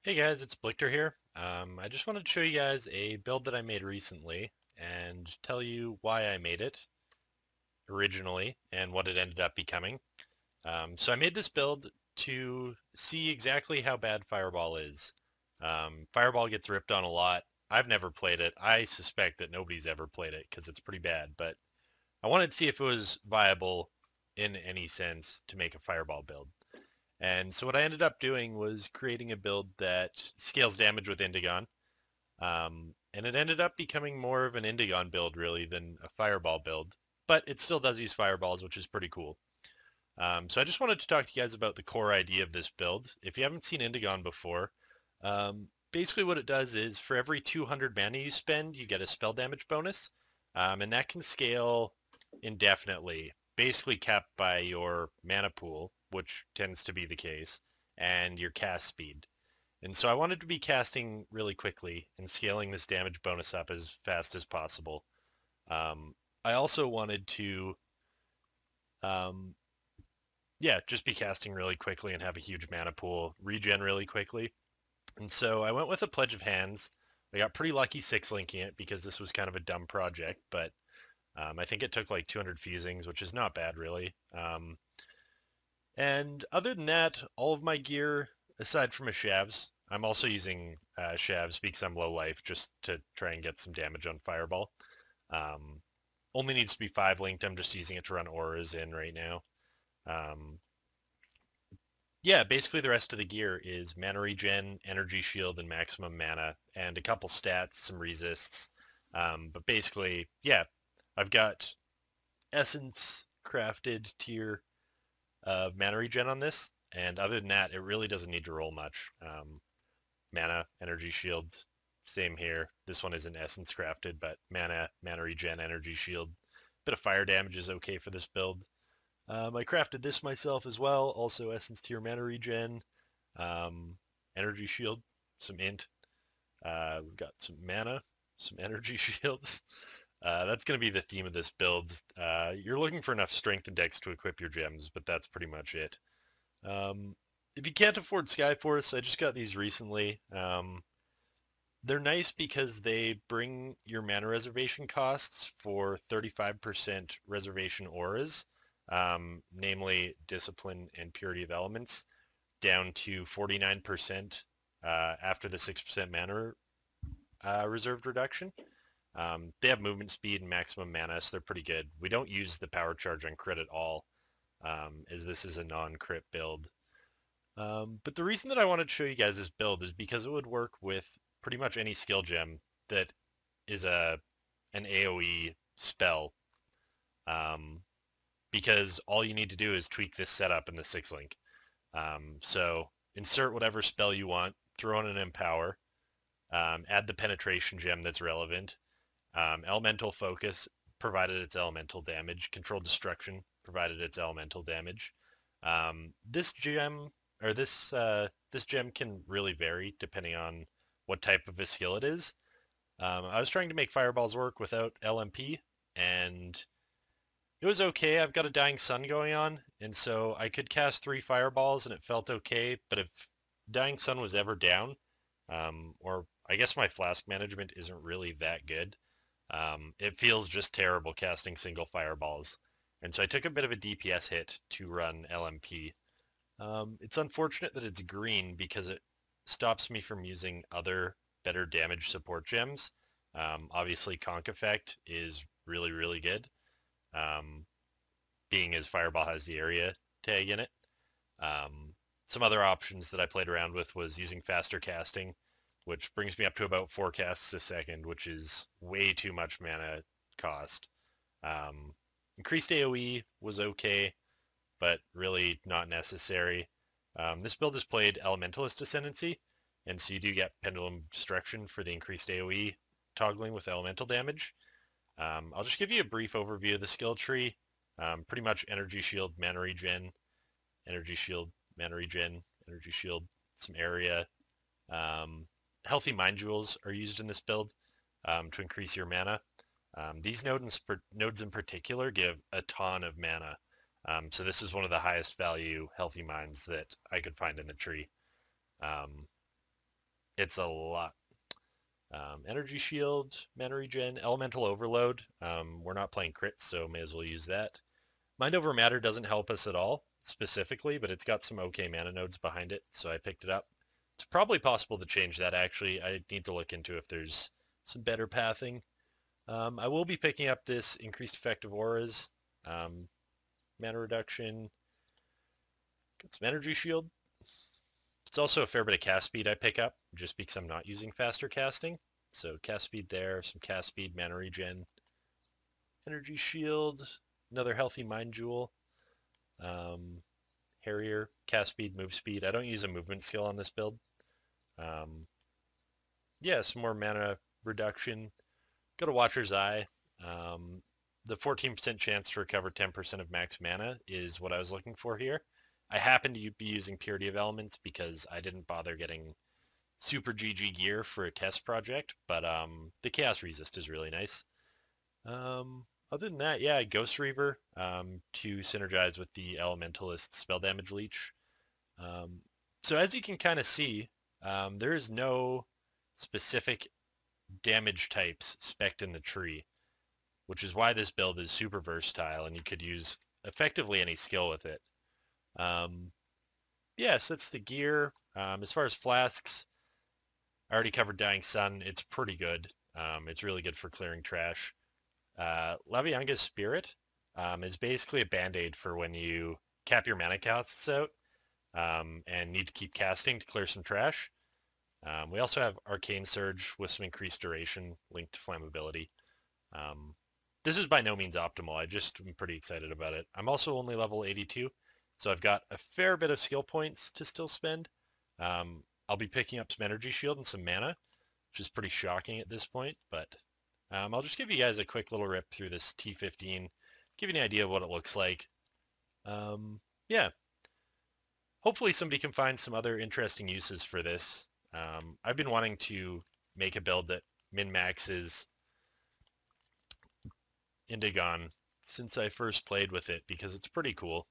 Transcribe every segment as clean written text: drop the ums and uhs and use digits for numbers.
Hey guys, it's Blichter here. I just wanted to show you guys a build that I made recently and tell you why I made it originally and what it ended up becoming. So I made this build to see exactly how bad Fireball is. Fireball gets ripped on a lot. I've never played it. I suspect that nobody's ever played it because it's pretty bad, but I wanted to see if it was viable in any sense to make a Fireball build. And so what I ended up doing was creating a build that scales damage with Indigon. And it ended up becoming more of an Indigon build really than a Fireball build. But it still does use Fireballs, which is pretty cool. So I just wanted to talk to you guys about the core idea of this build. If you haven't seen Indigon before, basically what it does is for every 200 mana you spend, you get a spell damage bonus. And that can scale indefinitely, basically capped by your mana pool, which tends to be the case, and your cast speed. And so I wanted to be casting really quickly and scaling this damage bonus up as fast as possible. I also wanted to, um, yeah, just be casting really quickly and have a huge mana pool, regen really quickly. And so I went with a Pledge of Hands. I got pretty lucky six linking it because this was kind of a dumb project, but I think it took like 200 fusings, which is not bad really. And other than that, all of my gear, aside from a Shavs, I'm also using Shavs because I'm low life just to try and get some damage on Fireball. Um, Only needs to be 5 linked. I'm just using it to run auras in right now. Um, yeah, basically the rest of the gear is mana regen, energy shield, and maximum mana, and a couple stats, some resists. But basically, yeah, I've got Essence crafted tier of mana regen on this, and other than that, it really doesn't need to roll much. Mana, energy shield, same here. This one isn't essence crafted, but mana regen, energy shield. Bit of fire damage is okay for this build. I crafted this myself as well, also essence tier mana regen, um, energy shield, some int. We've got some mana, some energy shields. That's going to be the theme of this build. You're looking for enough strength and dex to equip your gems, but that's pretty much it. If you can't afford Skyforce, I just got these recently. They're nice because they bring your mana reservation costs for 35% reservation auras, namely Discipline and Purity of Elements, down to 49% after the 6% mana reserved reduction. They have movement speed and maximum mana, so they're pretty good. We don't use the power charge on crit at all, as this is a non-crit build. But the reason that I wanted to show you guys this build is because it would work with pretty much any skill gem that is an AOE spell. Um, because all you need to do is tweak this setup in the 6 link. So insert whatever spell you want, throw in an empower, add the penetration gem that's relevant, elemental focus provided it's elemental damage, control destruction provided it's elemental damage. This gem or this gem can really vary depending on what type of a skill it is. I was trying to make fireballs work without LMP, and it was okay. I've got a dying sun going on, and so I could cast 3 fireballs and it felt okay, but if dying sun was ever down, or I guess my flask management isn't really that good, it feels just terrible casting single fireballs. And so I took a bit of a DPS hit to run LMP. It's unfortunate that it's green because it stops me from using other better damage support gems. Obviously, Conk Effect is really, really good, um, being as Fireball has the area tag in it. Some other options that I played around with was using faster casting, which brings me up to about 4 casts a second, which is way too much mana cost. Increased AoE was okay, but really not necessary. This build is played Elementalist Ascendancy, and so you do get Pendulum Destruction for the increased AoE toggling with elemental damage. I'll just give you a brief overview of the skill tree. Pretty much energy shield, mana regen, energy shield, mana regen, energy shield, some area. Healthy mind jewels are used in this build to increase your mana. These nodes in particular give a ton of mana. So this is one of the highest value healthy minds that I could find in the tree. Um, It's a lot. Energy Shield, Mana Regen, Elemental Overload. We're not playing crits, so may as well use that. Mind Over Matter doesn't help us at all, specifically, but it's got some okay mana nodes behind it, so I picked it up. It's probably possible to change that, actually. I need to look into if there's some better pathing. I will be picking up this Increased Effective Auras, Mana Reduction, got some Energy Shield. It's also a fair bit of cast speed I pick up, just because I'm not using faster casting. So cast speed there, some cast speed, mana regen, energy shield, another healthy mind jewel, Harrier, cast speed, move speed. I don't use a movement skill on this build. Yeah, some more mana reduction. Go to Watcher's Eye. The 14% chance to recover 10% of max mana is what I was looking for here. I happen to be using Purity of Elements because I didn't bother getting super GG gear for a test project, but the Chaos Resist is really nice. Other than that, yeah, Ghost Reaver to synergize with the Elementalist Spell Damage Leech. So as you can kind of see, there is no specific damage types spec'd in the tree, which is why this build is super versatile and you could use effectively any skill with it. Yeah, so that's the gear. As far as flasks, I already covered Dying Sun. It's pretty good. It's really good for clearing trash. Lavianga's Spirit is basically a band-aid for when you cap your mana casts out and need to keep casting to clear some trash. We also have Arcane Surge with some increased duration linked to flammability. This is by no means optimal. I just am pretty excited about it. I'm also only level 82, so I've got a fair bit of skill points to still spend. I'll be picking up some energy shield and some mana, which is pretty shocking at this point, but I'll just give you guys a quick little rip through this T15, give you an idea of what it looks like. Yeah. Hopefully somebody can find some other interesting uses for this. I've been wanting to make a build that min-maxes Indigon since I first played with it because it's pretty cool.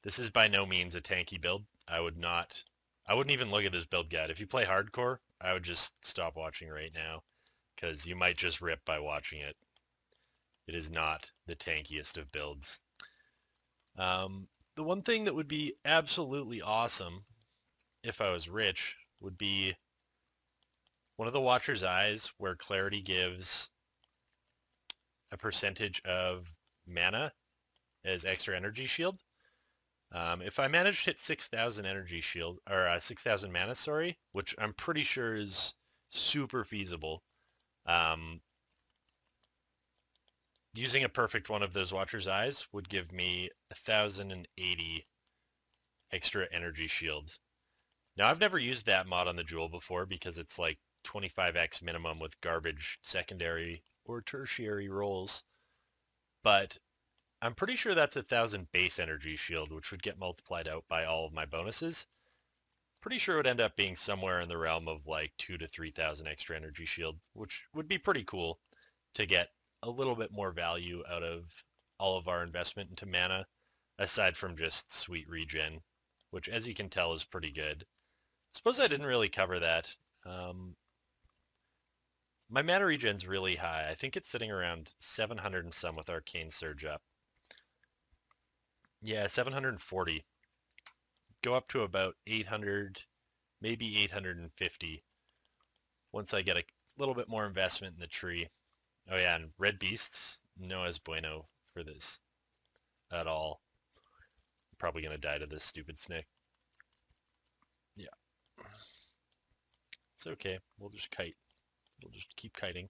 This is by no means a tanky build. I wouldn't even look at this build guide. If you play hardcore, I would just stop watching right now because you might just rip by watching it. It is not the tankiest of builds. The one thing that would be absolutely awesome if I was rich would be one of the Watcher's Eyes where Clarity gives a percentage of mana as extra energy shield. If I manage to hit 6,000 energy shield, or 6,000 mana, sorry, which I'm pretty sure is super feasible, using a perfect one of those Watcher's Eyes would give me 1,080 extra energy shields. Now, I've never used that mod on the Jewel before because it's like 25x minimum with garbage secondary or tertiary rolls, but I'm pretty sure that's 1,000 base energy shield, which would get multiplied out by all of my bonuses. Pretty sure it would end up being somewhere in the realm of like 2,000 to 3,000 extra energy shield, which would be pretty cool to get a little bit more value out of all of our investment into mana, aside from just sweet regen, which as you can tell is pretty good. Suppose I didn't really cover that. My mana regen's really high. I think it's sitting around 700 and some with Arcane Surge up. Yeah, 740. Go up to about 800, maybe 850 once I get a little bit more investment in the tree. Oh yeah, and red beasts, no es bueno for this at all. I'm probably going to die to this stupid snake. Yeah. It's okay. We'll just kite. We'll just keep kiting.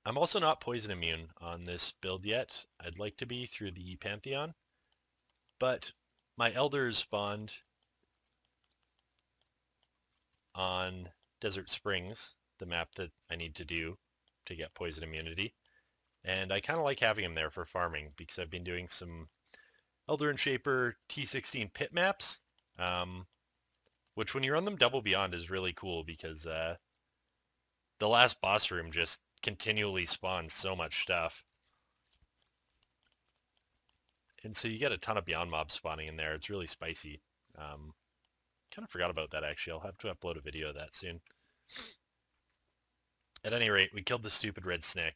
I'm also not poison immune on this build yet. I'd like to be through the Pantheon, but my elders spawned on Desert Springs, the map that I need to do to get poison immunity, and I kind of like having them there for farming because I've been doing some Elder and Shaper T16 pit maps, which when you run them double beyond is really cool because the last boss room just continually spawns so much stuff. And so you get a ton of Beyond mobs spawning in there. It's really spicy. Kind of forgot about that, actually. I'll have to upload a video of that soon. At any rate, we killed the stupid red snake.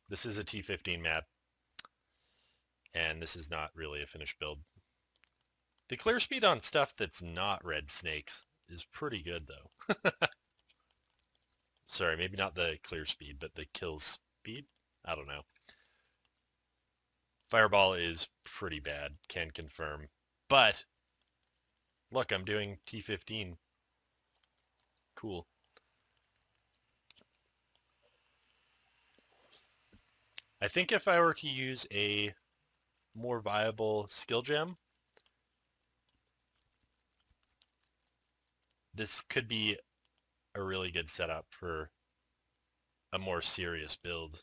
This is a T15 map. And this is not really a finished build. The clear speed on stuff that's not red snakes is pretty good, though. Sorry, maybe not the clear speed, but the kill speed? I don't know. Fireball is pretty bad, can confirm. But, look, I'm doing T15. Cool. I think if I were to use a more viable skill gem, this could be a really good setup for a more serious build.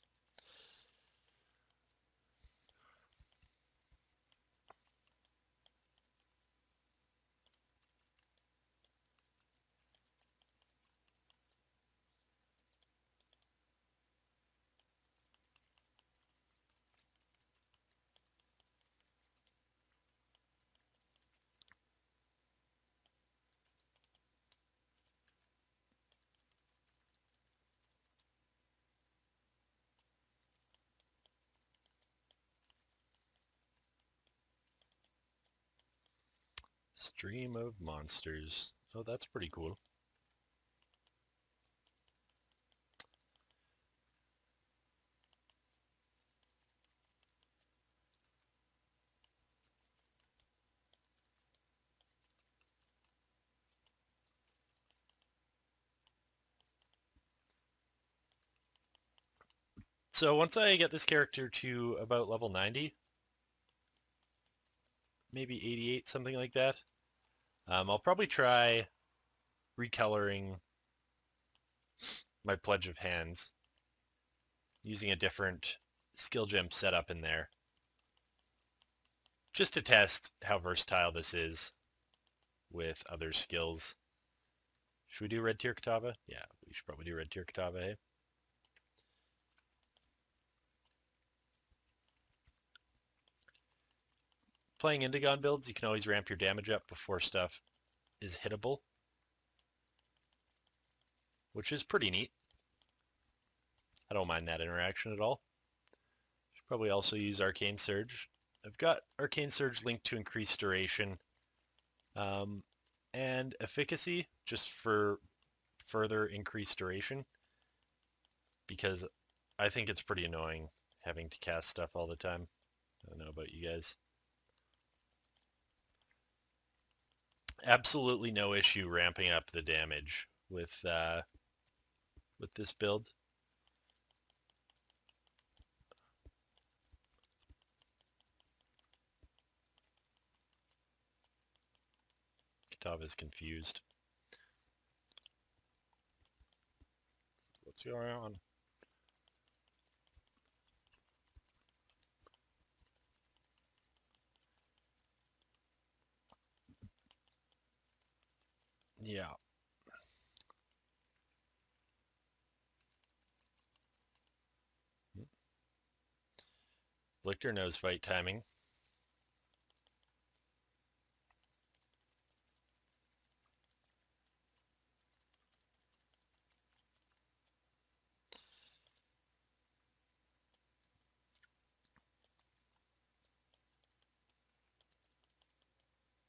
Stream of monsters. Oh, that's pretty cool. So once I get this character to about level 90, maybe 88, something like that, I'll probably try recoloring my Pledge of Hands using a different skill gem setup in there, just to test how versatile this is with other skills. Should we do red tier Katava? Yeah, we should probably do red tier Katava, hey? Playing Indigon builds, you can always ramp your damage up before stuff is hittable, which is pretty neat. I don't mind that interaction at all. Should probably also use Arcane Surge. I've got Arcane Surge linked to increased duration and efficacy just for further increased duration, because I think it's pretty annoying having to cast stuff all the time. I don't know about you guys. Absolutely no issue ramping up the damage with this build. Katava's confused. What's going on? Yeah. Blicker knows fight timing.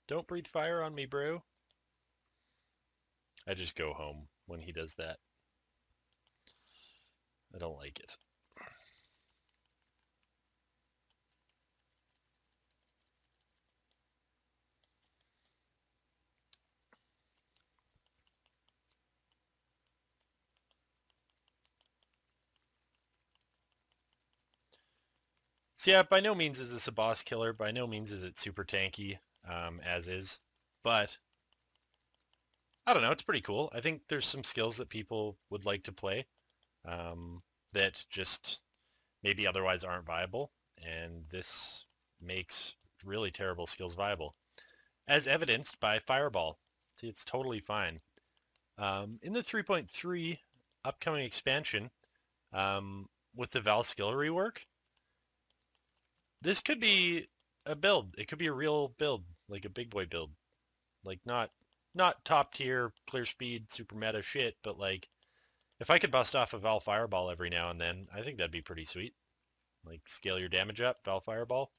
Don't breathe fire on me, bro. I just go home when he does that. I don't like it. So yeah, by no means is this a boss killer. By no means is it super tanky, as is. But, I don't know, it's pretty cool. I think there's some skills that people would like to play that just maybe otherwise aren't viable. And this makes really terrible skills viable, as evidenced by Fireball. See, it's totally fine. In the 3.3 upcoming expansion, with the Val skill rework, this could be a build. It could be a real build, like a big boy build. Like not top tier, clear speed, super meta shit, but like if I could bust off a Val Fireball every now and then, I think that'd be pretty sweet. Like scale your damage up, Val Fireball.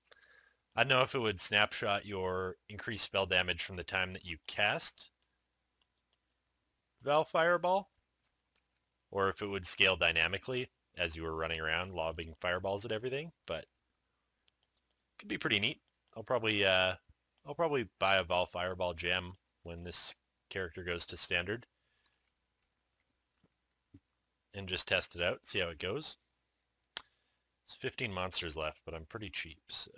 I don't know if it would snapshot your increased spell damage from the time that you cast Val Fireball, or if it would scale dynamically as you were running around lobbing fireballs at everything, but it could be pretty neat. I'll probably buy a Val Fireball gem when this character goes to standard and just test it out, see how it goes. There's 15 monsters left, but I'm pretty cheap, so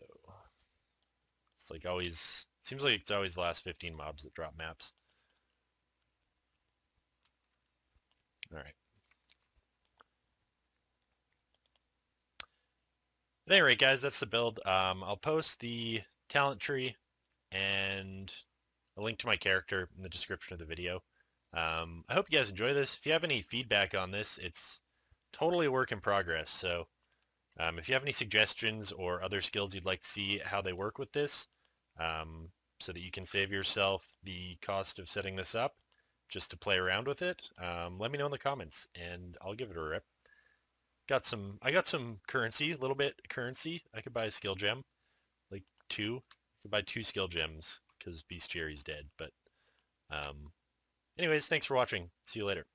it's like always, seems like it's always the last 15 mobs that drop maps. All right. At any rate, guys, that's the build. I'll post the talent tree and a link to my character in the description of the video. I hope you guys enjoy this. If you have any feedback on this, it's totally a work in progress. So if you have any suggestions or other skills you'd like to see how they work with this, so that you can save yourself the cost of setting this up just to play around with it, let me know in the comments and I'll give it a rip. I got some currency, a little bit currency. I could buy a skill gem, like 2. I could buy 2 skill gems because Bestiary's dead. But anyways, thanks for watching. See you later.